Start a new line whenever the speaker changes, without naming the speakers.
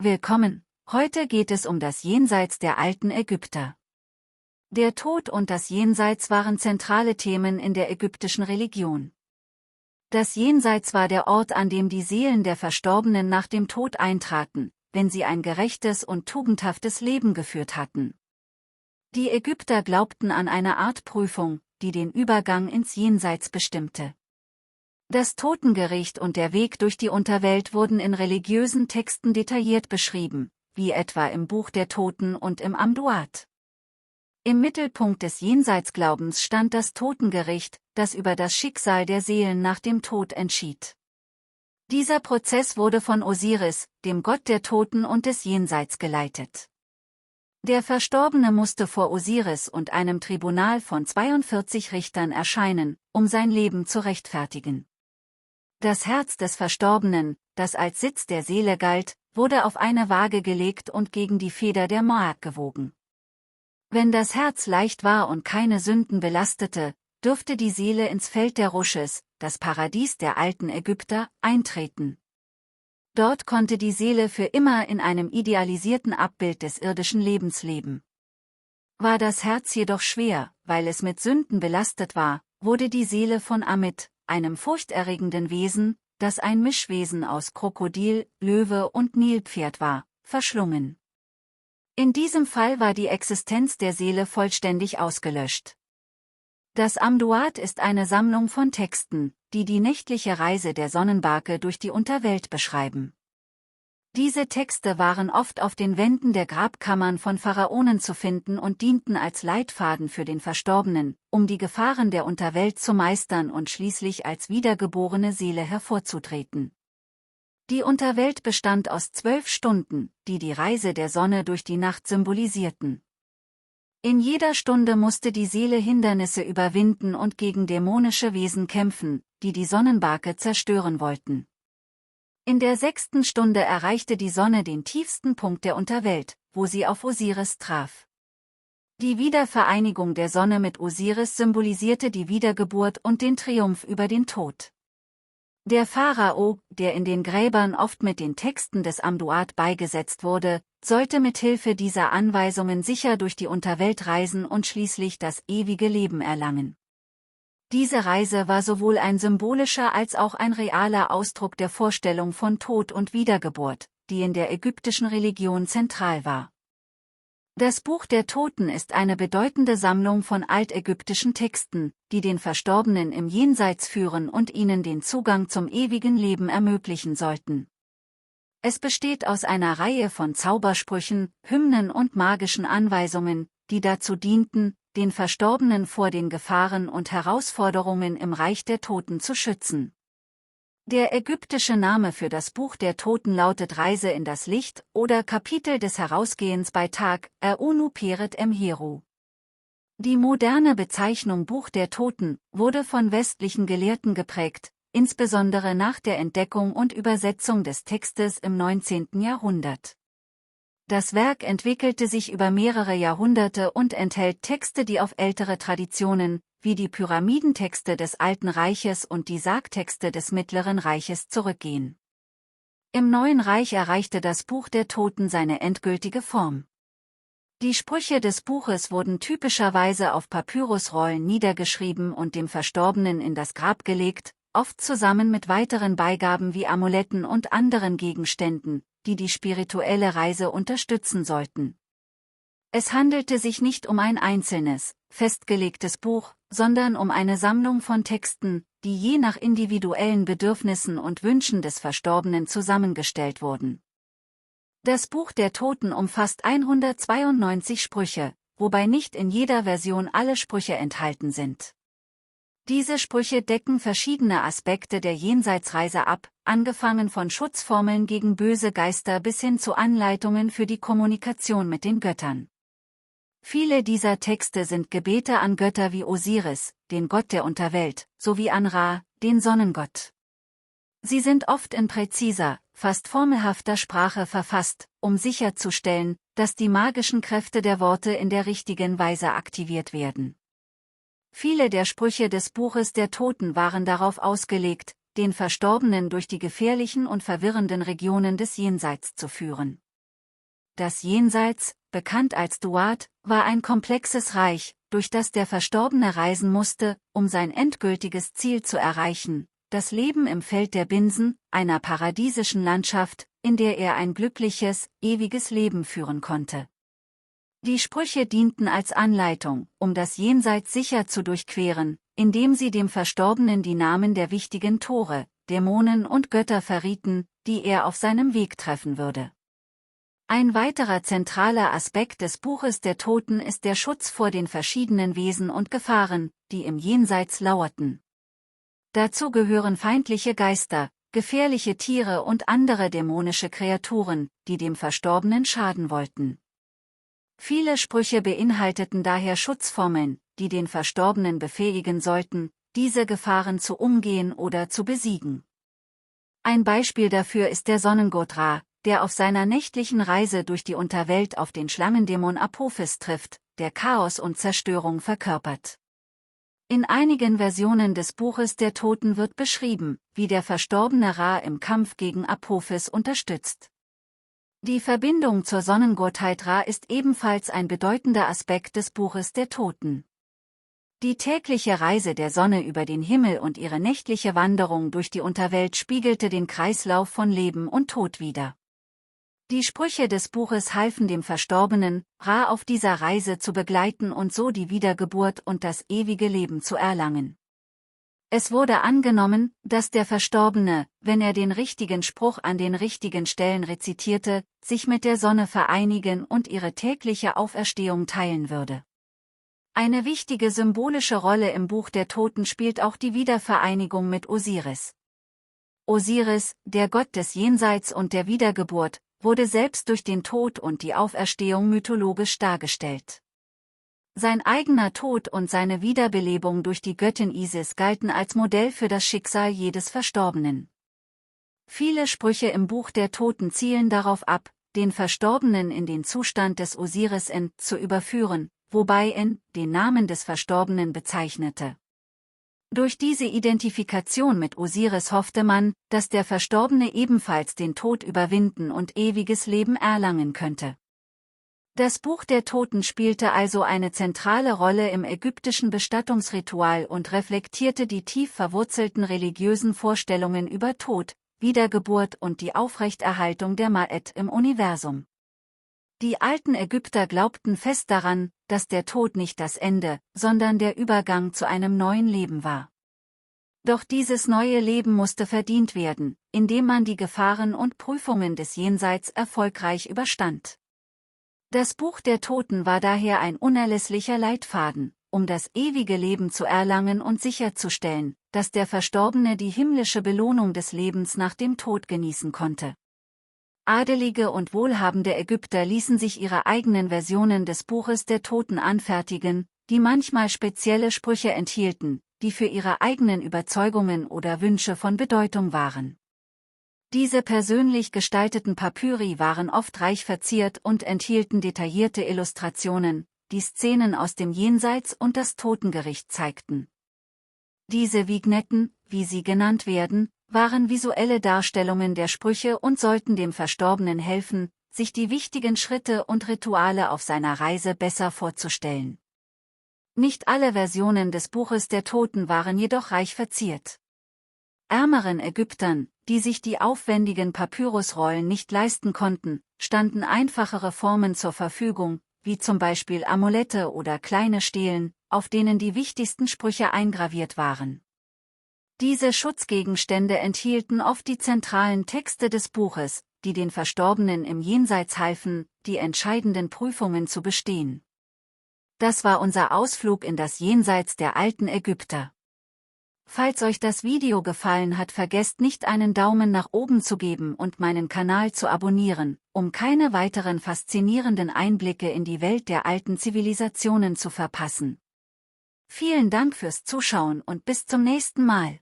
Willkommen, heute geht es um das Jenseits der alten Ägypter. Der Tod und das Jenseits waren zentrale Themen in der ägyptischen Religion. Das Jenseits war der Ort, an dem die Seelen der Verstorbenen nach dem Tod eintraten, wenn sie ein gerechtes und tugendhaftes Leben geführt hatten. Die Ägypter glaubten an eine Art Prüfung, die den Übergang ins Jenseits bestimmte. Das Totengericht und der Weg durch die Unterwelt wurden in religiösen Texten detailliert beschrieben, wie etwa im Buch der Toten und im Amduat. Im Mittelpunkt des Jenseitsglaubens stand das Totengericht, das über das Schicksal der Seelen nach dem Tod entschied. Dieser Prozess wurde von Osiris, dem Gott der Toten und des Jenseits, geleitet. Der Verstorbene musste vor Osiris und einem Tribunal von 42 Richtern erscheinen, um sein Leben zu rechtfertigen. Das Herz des Verstorbenen, das als Sitz der Seele galt, wurde auf eine Waage gelegt und gegen die Feder der Moab gewogen. Wenn das Herz leicht war und keine Sünden belastete, durfte die Seele ins Feld der Rusches, das Paradies der alten Ägypter, eintreten. Dort konnte die Seele für immer in einem idealisierten Abbild des irdischen Lebens leben. War das Herz jedoch schwer, weil es mit Sünden belastet war, wurde die Seele von Amit, einem furchterregenden Wesen, das ein Mischwesen aus Krokodil, Löwe und Nilpferd war, verschlungen. In diesem Fall war die Existenz der Seele vollständig ausgelöscht. Das Amduat ist eine Sammlung von Texten, die die nächtliche Reise der Sonnenbarke durch die Unterwelt beschreiben. Diese Texte waren oft auf den Wänden der Grabkammern von Pharaonen zu finden und dienten als Leitfaden für den Verstorbenen, um die Gefahren der Unterwelt zu meistern und schließlich als wiedergeborene Seele hervorzutreten. Die Unterwelt bestand aus 12 Stunden, die die Reise der Sonne durch die Nacht symbolisierten. In jeder Stunde musste die Seele Hindernisse überwinden und gegen dämonische Wesen kämpfen, die die Sonnenbarke zerstören wollten. In der 6. Stunde erreichte die Sonne den tiefsten Punkt der Unterwelt, wo sie auf Osiris traf. Die Wiedervereinigung der Sonne mit Osiris symbolisierte die Wiedergeburt und den Triumph über den Tod. Der Pharao, der in den Gräbern oft mit den Texten des Amduat beigesetzt wurde, sollte mithilfe dieser Anweisungen sicher durch die Unterwelt reisen und schließlich das ewige Leben erlangen. Diese Reise war sowohl ein symbolischer als auch ein realer Ausdruck der Vorstellung von Tod und Wiedergeburt, die in der ägyptischen Religion zentral war. Das Buch der Toten ist eine bedeutende Sammlung von altägyptischen Texten, die den Verstorbenen im Jenseits führen und ihnen den Zugang zum ewigen Leben ermöglichen sollten. Es besteht aus einer Reihe von Zaubersprüchen, Hymnen und magischen Anweisungen, die dazu dienten, den Verstorbenen vor den Gefahren und Herausforderungen im Reich der Toten zu schützen. Der ägyptische Name für das Buch der Toten lautet Reise in das Licht oder Kapitel des Herausgehens bei Tag, Erunu Peret Emheru. Die moderne Bezeichnung Buch der Toten wurde von westlichen Gelehrten geprägt, insbesondere nach der Entdeckung und Übersetzung des Textes im 19. Jahrhundert. Das Werk entwickelte sich über mehrere Jahrhunderte und enthält Texte, die auf ältere Traditionen, wie die Pyramidentexte des Alten Reiches und die Sargtexte des Mittleren Reiches zurückgehen. Im Neuen Reich erreichte das Buch der Toten seine endgültige Form. Die Sprüche des Buches wurden typischerweise auf Papyrusrollen niedergeschrieben und dem Verstorbenen in das Grab gelegt, oft zusammen mit weiteren Beigaben wie Amuletten und anderen Gegenständen, die die spirituelle Reise unterstützen sollten. Es handelte sich nicht um ein einzelnes, festgelegtes Buch, sondern um eine Sammlung von Texten, die je nach individuellen Bedürfnissen und Wünschen des Verstorbenen zusammengestellt wurden. Das Buch der Toten umfasst 192 Sprüche, wobei nicht in jeder Version alle Sprüche enthalten sind. Diese Sprüche decken verschiedene Aspekte der Jenseitsreise ab, angefangen von Schutzformeln gegen böse Geister bis hin zu Anleitungen für die Kommunikation mit den Göttern. Viele dieser Texte sind Gebete an Götter wie Osiris, den Gott der Unterwelt, sowie an Ra, den Sonnengott. Sie sind oft in präziser, fast formelhafter Sprache verfasst, um sicherzustellen, dass die magischen Kräfte der Worte in der richtigen Weise aktiviert werden. Viele der Sprüche des Buches der Toten waren darauf ausgelegt, den Verstorbenen durch die gefährlichen und verwirrenden Regionen des Jenseits zu führen. Das Jenseits, bekannt als Duat, war ein komplexes Reich, durch das der Verstorbene reisen musste, um sein endgültiges Ziel zu erreichen, das Leben im Feld der Binsen, einer paradiesischen Landschaft, in der er ein glückliches, ewiges Leben führen konnte. Die Sprüche dienten als Anleitung, um das Jenseits sicher zu durchqueren, indem sie dem Verstorbenen die Namen der wichtigen Tore, Dämonen und Götter verrieten, die er auf seinem Weg treffen würde. Ein weiterer zentraler Aspekt des Buches der Toten ist der Schutz vor den verschiedenen Wesen und Gefahren, die im Jenseits lauerten. Dazu gehören feindliche Geister, gefährliche Tiere und andere dämonische Kreaturen, die dem Verstorbenen schaden wollten. Viele Sprüche beinhalteten daher Schutzformeln, die den Verstorbenen befähigen sollten, diese Gefahren zu umgehen oder zu besiegen. Ein Beispiel dafür ist der Sonnengott Ra, der auf seiner nächtlichen Reise durch die Unterwelt auf den Schlangendämon Apophis trifft, der Chaos und Zerstörung verkörpert. In einigen Versionen des Buches der Toten wird beschrieben, wie der verstorbene Ra im Kampf gegen Apophis unterstützt. Die Verbindung zur Sonnengottheit Ra ist ebenfalls ein bedeutender Aspekt des Buches der Toten. Die tägliche Reise der Sonne über den Himmel und ihre nächtliche Wanderung durch die Unterwelt spiegelte den Kreislauf von Leben und Tod wider. Die Sprüche des Buches halfen dem Verstorbenen, Ra auf dieser Reise zu begleiten und so die Wiedergeburt und das ewige Leben zu erlangen. Es wurde angenommen, dass der Verstorbene, wenn er den richtigen Spruch an den richtigen Stellen rezitierte, sich mit der Sonne vereinigen und ihre tägliche Auferstehung teilen würde. Eine wichtige symbolische Rolle im Buch der Toten spielt auch die Wiedervereinigung mit Osiris. Osiris, der Gott des Jenseits und der Wiedergeburt, wurde selbst durch den Tod und die Auferstehung mythologisch dargestellt. Sein eigener Tod und seine Wiederbelebung durch die Göttin Isis galten als Modell für das Schicksal jedes Verstorbenen. Viele Sprüche im Buch der Toten zielen darauf ab, den Verstorbenen in den Zustand des Osiris-En zu überführen, wobei En den Namen des Verstorbenen bezeichnete. Durch diese Identifikation mit Osiris hoffte man, dass der Verstorbene ebenfalls den Tod überwinden und ewiges Leben erlangen könnte. Das Buch der Toten spielte also eine zentrale Rolle im ägyptischen Bestattungsritual und reflektierte die tief verwurzelten religiösen Vorstellungen über Tod, Wiedergeburt und die Aufrechterhaltung der Ma'at im Universum. Die alten Ägypter glaubten fest daran, dass der Tod nicht das Ende, sondern der Übergang zu einem neuen Leben war. Doch dieses neue Leben musste verdient werden, indem man die Gefahren und Prüfungen des Jenseits erfolgreich überstand. Das Buch der Toten war daher ein unerlässlicher Leitfaden, um das ewige Leben zu erlangen und sicherzustellen, dass der Verstorbene die himmlische Belohnung des Lebens nach dem Tod genießen konnte. Adelige und wohlhabende Ägypter ließen sich ihre eigenen Versionen des Buches der Toten anfertigen, die manchmal spezielle Sprüche enthielten, die für ihre eigenen Überzeugungen oder Wünsche von Bedeutung waren. Diese persönlich gestalteten Papyri waren oft reich verziert und enthielten detaillierte Illustrationen, die Szenen aus dem Jenseits und das Totengericht zeigten. Diese Vignetten, wie sie genannt werden, waren visuelle Darstellungen der Sprüche und sollten dem Verstorbenen helfen, sich die wichtigen Schritte und Rituale auf seiner Reise besser vorzustellen. Nicht alle Versionen des Buches der Toten waren jedoch reich verziert. Ärmeren Ägyptern, die sich die aufwendigen Papyrusrollen nicht leisten konnten, standen einfachere Formen zur Verfügung, wie zum Beispiel Amulette oder kleine Stelen, auf denen die wichtigsten Sprüche eingraviert waren. Diese Schutzgegenstände enthielten oft die zentralen Texte des Buches, die den Verstorbenen im Jenseits halfen, die entscheidenden Prüfungen zu bestehen. Das war unser Ausflug in das Jenseits der alten Ägypter. Falls euch das Video gefallen hat, vergesst nicht einen Daumen nach oben zu geben und meinen Kanal zu abonnieren, um keine weiteren faszinierenden Einblicke in die Welt der alten Zivilisationen zu verpassen. Vielen Dank fürs Zuschauen und bis zum nächsten Mal.